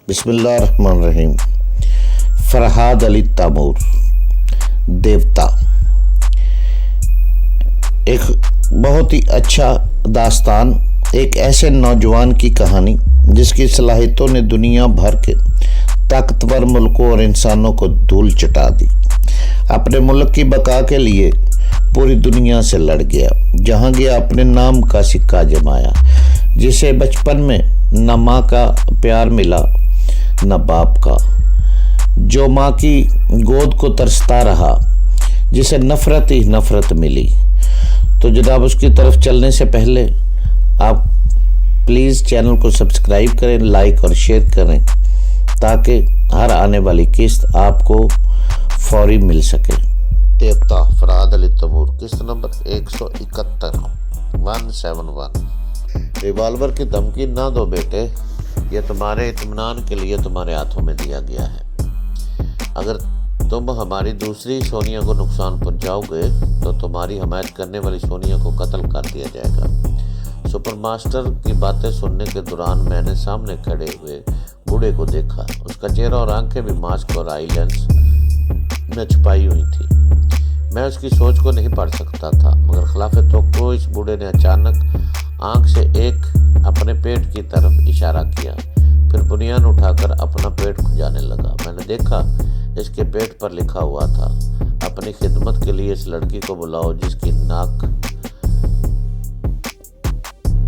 بسم اللہ الرحمن الرحیم۔ فرحاد علی تیمور، دیوتا، ایک بہت ہی اچھا داستان، ایک ایسے نوجوان کی کہانی جس کی صلاحیتوں نے دنیا بھر کے طاقتور ملکوں اور انسانوں کو دھول چٹا دی۔ اپنے ملک کی بقا کے لیے پوری دنیا سے لڑ گیا، جہاں گیا اپنے نام کا سکہ جمایا۔ جسے بچپن میں نہ ماں کا پیار ملا نہ باپ کا، جو ماں کی گود کو ترستا رہا، جسے نفرت ہی نفرت ملی۔ تو جناب اس کی طرف چلنے سے پہلے آپ پلیز چینل کو سبسکرائب کریں، لائک اور شیئر کریں تاکہ ہر آنے والی قسط آپ کو فوری مل سکے۔ دیوتا فرحاد علی تیمور، قسط نمبر 171 171۔ ریوالور کی دھمکی نہ دو بیٹے، یہ تمہارے اطمینان کے لیے تمہارے ہاتھوں میں دیا گیا ہے۔ اگر تم ہماری دوسری سونیا کو نقصان پہنچاؤ گے تو تمہاری حمایت کرنے والی سونیا کو قتل کر دیا جائے گا۔ سپر ماسٹر کی باتیں سننے کے دوران میں نے سامنے کھڑے ہوئے بوڑھے کو دیکھا۔ اس کا چہرہ اور آنکھیں بھی ماسک اور آئی لینس میں چھپائی ہوئی تھی۔ میں اس کی سوچ کو نہیں پڑھ سکتا تھا، مگر خلاف توقع اس بوڑھے نے اچانک آنکھ سے ایک اپنے پیٹ کی طرف اشارہ کیا، پھر بنیان اٹھا کر اپنا پیٹ کھجانے لگا۔ میں نے دیکھا اس کے پیٹ پر لکھا ہوا تھا، اپنی خدمت کے لیے اس لڑکی کو بلاؤ جس کی ناک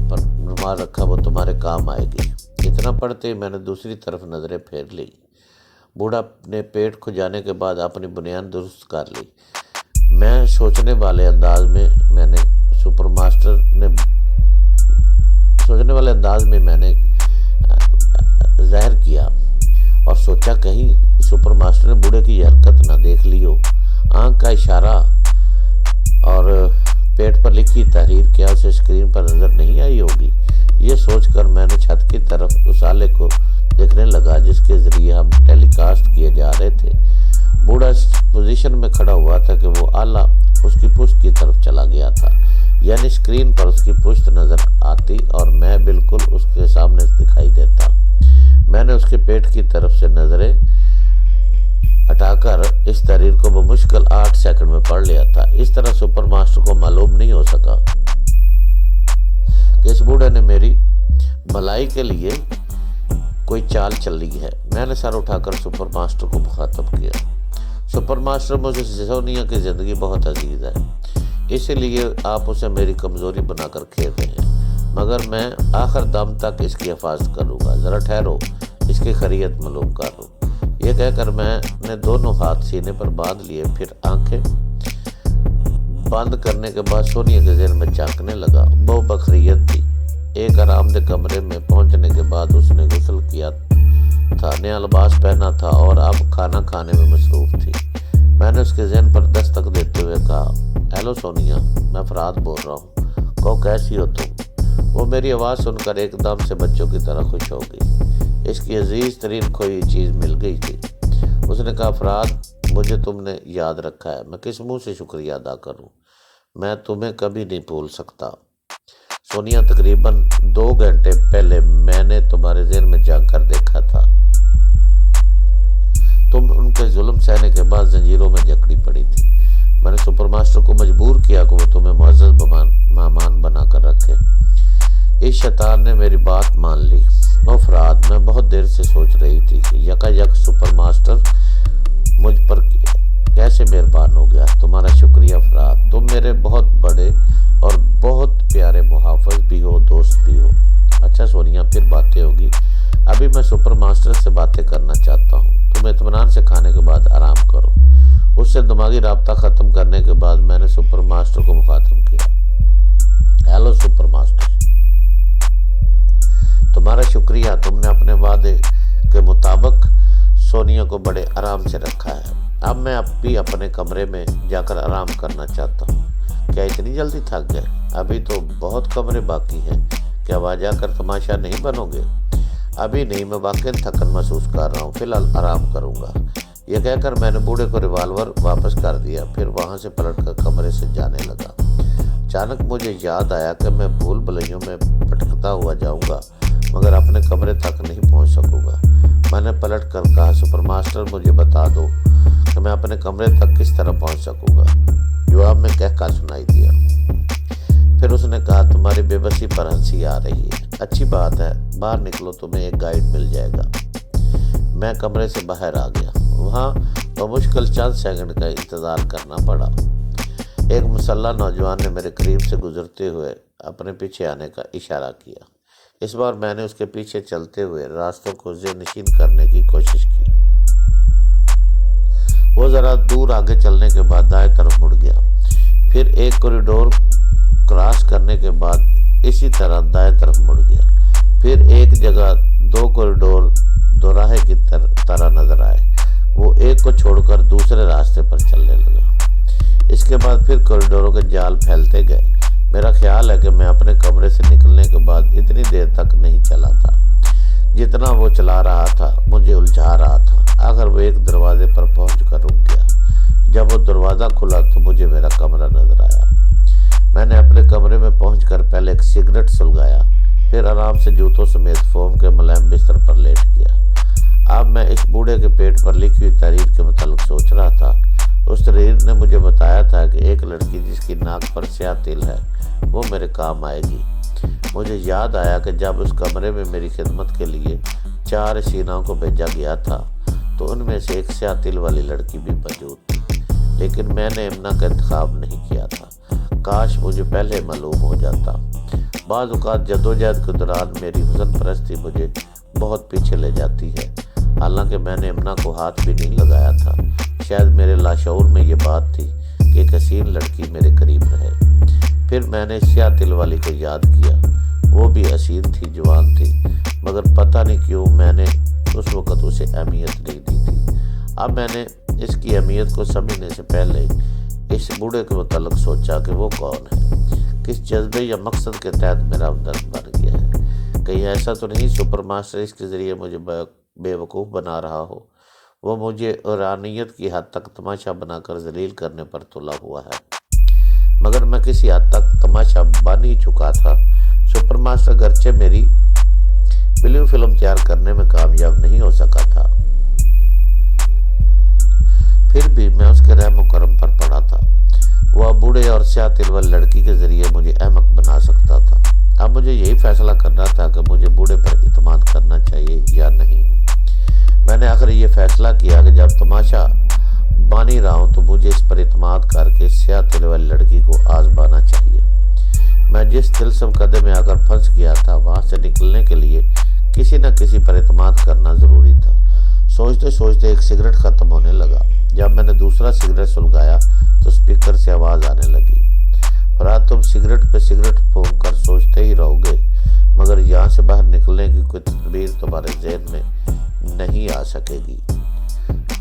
پر رومال رکھا وہ تمہارے کام آئے گی۔ اتنا پڑھتے ہی میں نے دوسری طرف نظریں پھیر لی۔ بوڑھا نے پیٹ کھجانے کے بعد اپنی بنیان درست کر لی۔ میں سوچنے والے انداز میں میں نے ظاہر کیا اور سوچا کہیں سپر ماسٹر نے بوڑھے کی یہ حرکت نہ دیکھ لی ہو۔ آنکھ کا اشارہ اور پیٹ پر لکھی تحریر کیا اسے اسکرین پر نظر نہیں آئی ہوگی؟ یہ سوچ کر میں نے چھت کی طرف اس آلے کو دیکھنے لگا جس کے ذریعے ہم ٹیلی کاسٹ کیے جا رہے تھے۔ بوڑھا اس پوزیشن میں کھڑا ہوا تھا کہ وہ آلہ اس کی پشت کی طرف چلا گیا تھا، یعنی اسکرین پر اس کی پشت نظر آتی اور میں بالکل اس کے سامنے دکھائی دیتا۔ میں نے اس کے پیٹ کی طرف سے نظریں ہٹا کر اس تحریر کو بمشکل 8 سیکنڈ میں پڑھ لیا تھا۔ اس طرح سپر ماسٹر کو معلوم نہیں ہو سکا کہ اس بوڑھے نے میری بھلائی کے لیے کوئی چال چلی ہے۔ میں نے سر اٹھا کر سپر ماسٹر کو مخاطب کیا۔ سپر ماسٹر، مجھے سونیا کی زندگی بہت عزیز ہے، اسی لیے آپ اسے میری کمزوری بنا کر کھیل رہے ہیں، مگر میں آخر دم تک اس کی حفاظت کروں گا۔ ذرا ٹھہرو، اس کی خیریت معلوم کر لوں۔ یہ کہہ کر میں نے دونوں ہاتھ سینے پر باندھ لیے، پھر آنکھیں بند کرنے کے بعد سونیا کے ذہن میں جھانکنے لگا۔ وہ بخیریت تھی۔ ایک آرام دہ کمرے میں پہنچنے کے بعد اس نے غسل کیا تھا، نیا لباس پہنا تھا اور اب کھانا کھانے میں مصروف تھی۔ میں نے اس کے ذہن پر دستک دیتے ہوئے کہا، ہیلو سونیا، میں فرحاد بول رہا ہوں، کہو کیسی ہو تم؟ وہ میری آواز سن کر ایک دم سے بچوں کی طرح خوش ہو گئی۔ اس کی عزیز ترین کھوئی چیز مل گئی تھی۔ اس نے کہا، فرحاد، مجھے تم نے یاد رکھا ہے، میں کس منہ سے شکریہ ادا کروں؟ میں تمہیں کبھی نہیں بھول سکتا۔ سونیا، تقریباً 2 گھنٹے پہلے میں نے تمہارے ذہن میں جا کر دیکھا تھا۔ تم ان کے ظلم سہنے کے بعد زنجیروں میں جکڑی پڑی تھی۔ میں نے سپر ماسٹر کو مجبور کیا کہ وہ تمہیں معزز مہمان بنا کر رکھے۔ اس شیطان نے میری بات مان لی۔ او فرحاد، میں بہت دیر سے سوچ رہی تھی کہ یکا سپر ماسٹر مجھ پر کیسے مہربان ہو گیا۔ تمہارا شکریہ فرحاد، تم میرے بہت بڑے اور بہت پیارے محافظ بھی ہو، دوست بھی ہو۔ اچھا سونیا، پھر باتیں ہوگی، ابھی میں سپر ماسٹر سے باتیں کرنا چاہتا ہوں۔ تم اطمینان سے کھانے کے بعد آرام کرو۔ اس سے دماغی رابطہ ختم کرنے کے بعد میں نے سپر ماسٹر کو مخاطب کیا، ہیلو سپر ماسٹر، تمہارا شکریہ، تم نے اپنے وعدے کے مطابق سونیا کو بڑے آرام سے رکھا ہے۔ اب میں بھی اپنے کمرے میں جا کر آرام کرنا چاہتا ہوں۔ کیا اتنی جلدی تھک گئے؟ ابھی تو بہت کمرے باقی ہیں، کیا وہاں جا کر تماشا نہیں بنو گے؟ ابھی نہیں، میں واقعی تھکن محسوس کر رہا ہوں، فی الحال آرام کروں گا۔ یہ کہہ کر میں نے بوڑھے کو ریوالور واپس کر دیا، پھر وہاں سے پلٹ کر کمرے سے جانے لگا۔ اچانک مجھے یاد آیا کہ میں بھول بھلیوں میں بھٹکتا ہوا جاؤں گا، مگر اپنے کمرے تک نہیں پہنچ سکوں گا۔ میں نے پلٹ کر کہا سپر ماسٹر مجھے بتا دو کہ میں اپنے کمرے تک کس طرح پہنچ سکوں گا۔ جواب میں کہہ سنائی دیا۔ پھر اس نے کہا تمہاری بے بسی پر ہنسی آ رہی ہے، اچھی بات ہے، باہر نکلو تمہیں ایک گائیڈ مل جائے گا۔ میں کمرے سے باہر آ گیا۔ وہاں بمشکل چند سیکنڈ کا انتظار کرنا پڑا۔ ایک مسلح نوجوان نے میرے قریب سے گزرتے ہوئے اپنے پیچھے آنے کا اشارہ کیا۔ اس بار میں نے اس کے پیچھے چلتے ہوئے راستوں کو ذہن نشین کرنے کی کوشش کی۔ وہ ذرا دور آگے چلنے کے بعد دائیں طرف مڑ گیا، پھر ایک کوریڈور کراس کرنے کے بعد اسی طرح دائیں طرف مڑ گیا، پھر ایک جگہ دو کوریڈور دوراہے کی طرح نظر آئے۔ وہ ایک کو چھوڑ کر دوسرے راستے پر چلنے لگا۔ اس کے بعد پھر کوریڈوروں کے جال پھیلتے گئے۔ میرا خیال ہے کہ میں اپنے کمرے سے نکلنے کے بعد اتنی دیر تک نہیں چلا تھا جتنا وہ چلا رہا تھا مجھے الجھا رہا تھا۔ آخر وہ ایک دروازے پر پہنچ کر رک گیا۔ جب وہ دروازہ کھلا تو مجھے میرا کمرہ نظر آیا۔ میں نے اپنے کمرے میں پہنچ کر پہلے ایک سگریٹ سلگایا، پھر آرام سے جوتوں سمیت فوم کے ملائم بستر پر لیٹ گیا۔ اب میں اس بوڑھے کے پیٹ پر لکھی ہوئی تحریر کے متعلق سوچ رہا تھا۔ اس تحریر نے مجھے بتایا تھا کہ ایک لڑکی جس کی ناک پر سیاہ تل ہے وہ میرے کام آئے گی۔ مجھے یاد آیا کہ جب اس کمرے میں میری خدمت کے لیے 4 حسیناؤں کو بھیجا گیا تھا تو ان میں سے ایک سیاہ تل والی لڑکی بھی موجود تھی، لیکن میں نے امنا کا انتخاب نہیں کیا تھا۔ کاش مجھے پہلے معلوم ہو جاتا۔ بعض اوقات جدوجہد کے دوران میری حسن پرستی مجھے بہت پیچھے لے جاتی ہے، حالانکہ میں نے امنا کو ہاتھ بھی نہیں لگایا تھا۔ شاید میرے لاشعور میں یہ بات تھی کہ ایک حسین لڑکی میرے قریب رہے۔ پھر میں نے سیاہ تل والی کو یاد کیا۔ وہ بھی حسین تھی، جوان تھی، مگر پتہ نہیں کیوں میں نے اس وقت اسے اہمیت نہیں دی تھی۔ اب میں نے اس کی اہمیت کو سمجھنے سے پہلے اس بوڑھے کے متعلق سوچا کہ وہ کون ہے، کس جذبے یا مقصد کے تحت میرا ہمدرد بن گیا ہے۔ کہیں ایسا تو نہیں سپر ماسٹر اس کے ذریعے مجھے بے وقوف بنا رہا ہو؟ وہ مجھے عرانیت کی حد تک تماشا بنا کر ذلیل کرنے پر تلا ہوا ہے، مگر میں کسی حد تک تماشا بن ہی چکا تھا۔ سپر ماسٹر گرچہ میری بلیو فلم تیار کرنے میں کامیاب نہیں ہو سکا تھا، پھر بھی میں اس کے رحم و کرم پر پڑا تھا۔ وہ بوڑھے اور سیاہ تل والی لڑکی کے ذریعے مجھے احمق بنا سکتا تھا۔ اب مجھے یہی فیصلہ کرنا تھا کہ مجھے بوڑھے پر اعتماد کرنا چاہیے یا نہیں۔ میں نے آخر یہ فیصلہ کیا کہ جب تماشا بان ہی رہا ہوں تو مجھے اس پر اعتماد کر کے سیاہ تل والی لڑکی کو آزمانا چاہیے۔ میں جس طلسم قدے میں آ کر پھنس گیا تھا وہاں سے نکلنے کے لیے کسی نہ کسی پر اعتماد کرنا ضروری تھا۔ سوچتے سوچتے ایک سگریٹ ختم ہونے لگا۔ جب میں نے دوسرا سگریٹ سلگایا تو اسپیکر سے آواز آنے لگی، فرات تم سگریٹ پہ سگریٹ پھونک کر سوچتے ہی رہو گے، مگر یہاں سے باہر نکلنے کی کوئی تدبیر تمہارے ذہن میں نہیں آ سکے گی۔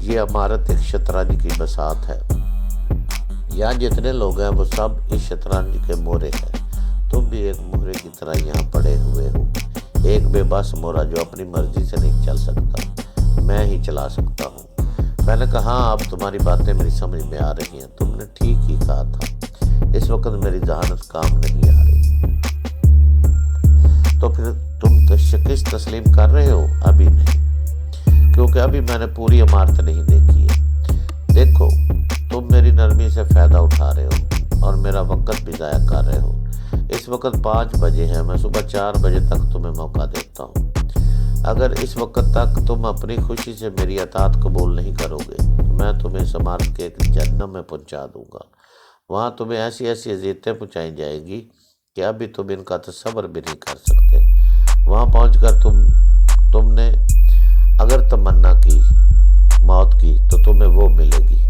یہ عمارت ایک شطرنج کی بساط ہے، یہاں جتنے لوگ ہیں وہ سب اس شطرنج کے مورے ہیں۔ تم بھی ایک مورے کی طرح یہاں پڑے ہوئے ہو، ایک بے بس مورا جو اپنی مرضی سے نہیں چل سکتا، میں ہی چلا سکتا ہوں۔ میں نے کہا ہاں اب تمہاری باتیں میری سمجھ میں آ رہی ہیں، تم نے ٹھیک ہی کہا تھا، اس وقت میری ذہانت کام نہیں آ رہی۔ تو پھر تم شکست تسلیم کر رہے ہو؟ ابھی نہیں، کیونکہ ابھی میں نے پوری عمارت نہیں دیکھی ہے۔ دیکھو تم میری نرمی سے فائدہ اٹھا رہے ہو اور میرا وقت بھی ضائع کر رہے ہو۔ اس وقت 5 بجے ہیں، میں صبح 4 بجے تک تمہیں موقع دیتا ہوں۔ اگر اس وقت تک تم اپنی خوشی سے میری اطاعت قبول نہیں کرو گے تو میں تمہیں اس عمارت کے ایک جہنم میں پہنچا دوں گا۔ وہاں تمہیں ایسی ایسی اذیتیں پہنچائی جائیں گی کہ ابھی تم ان کا تصور بھی نہیں کر سکتے۔ وہاں پہنچ کر تم نے اگر تمنا کی موت کی تو تمہیں وہ ملے گی،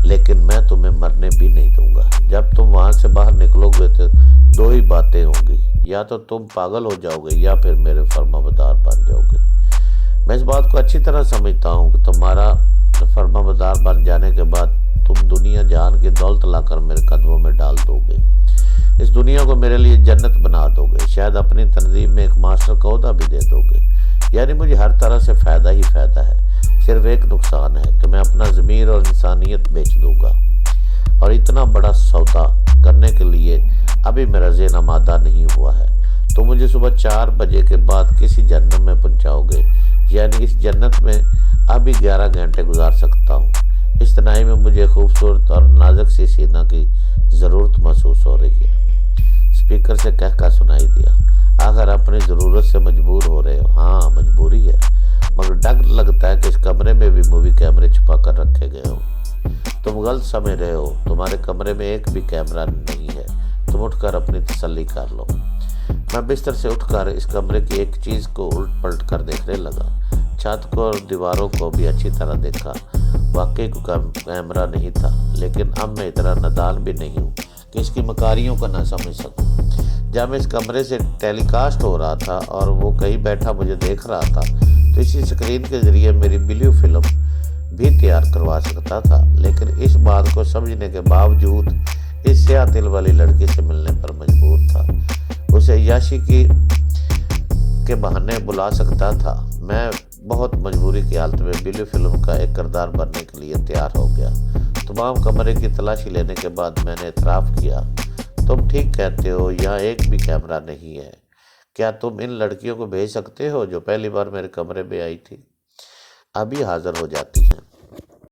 لیکن میں تمہیں مرنے بھی نہیں دوں گا۔ جب تم وہاں سے باہر نکلو گے تو 2 ہی باتیں ہوں گی، یا تو تم پاگل ہو جاؤ گے یا پھر میرے فرمانبردار بن جاؤ گے۔ میں اس بات کو اچھی طرح سمجھتا ہوں کہ تمہارا فرمانبردار بن جانے کے بعد تم دنیا جہان کی دولت لا کر میرے قدموں میں ڈال دو گے، اس دنیا کو میرے لیے جنت بنا دو گے، شاید اپنی تنظیم میں ایک ماسٹر کا عہدہ بھی دے دو گے۔ یعنی مجھے ہر طرح سے فائدہ ہی فائدہ ہے، صرف ایک نقصان ہے کہ میں اپنا ضمیر اور انسانیت بیچ دوں گا، اور اتنا بڑا سودا کرنے کے لیے ابھی میرا ذہن آمادہ نہیں ہوا ہے۔ تو مجھے صبح 4 بجے کے بعد کسی جہنم میں پہنچاؤ گے یعنی اس جنت میں ابھی 11 گھنٹے گزار سکتا ہوں۔ اس تنہائی میں مجھے خوبصورت اور نازک سی سینا کی ضرورت محسوس ہو رہی ہے۔ اسپیکر سے کہہ سنائی دیا، آخر اپنی ضرورت سے مجبور ہو رہے ہو؟ ہاں مجبوری ہے، مگر ڈر لگتا ہے کہ اس کمرے میں بھی مووی کیمرے چھپا کر رکھے گئے ہوں۔ تم غلط سمجھ رہے ہو، تمہارے کمرے میں ایک بھی کیمرہ نہیں ہے، تم اٹھ کر اپنی تسلی کر لو۔ میں بستر سے اٹھ کر اس کمرے کی ایک چیز کو الٹ پلٹ کر دیکھنے لگا، چھت کو اور دیواروں کو بھی اچھی طرح دیکھا۔ واقعی کوئی کیمرہ نہیں تھا، لیکن اب میں اتنا نادان بھی نہیں ہوں کہ اس کی مکاریوں کو نہ سمجھ سکوں۔ جب میں اس کمرے سے ٹیلی کاسٹ ہو رہا تھا اور وہ کہیں بیٹھا مجھے دیکھ رہا تھا تو اسی اسکرین کے ذریعے میری ویڈیو فلم بھی تیار کروا سکتا تھا، لیکن اس بات کو سمجھنے کے باوجود اس سیاہ دل والی لڑکی سے ملنے پر مجبور تھا۔ اسے عیاشی کے بہانے بلا سکتا تھا۔ میں بہت مجبوری کی حالت میں ویڈیو فلم کا ایک کردار بننے کے لیے تیار ہو گیا۔ تمام کمرے کی تلاشی لینے کے بعد میں نے اعتراف کیا، تم ٹھیک کہتے ہو، یہاں ایک بھی کیمرہ نہیں ہے۔ کیا تم ان لڑکیوں کو بھیج سکتے ہو جو پہلی بار میرے کمرے میں آئی تھی؟ ابھی حاضر ہو جاتی ہیں۔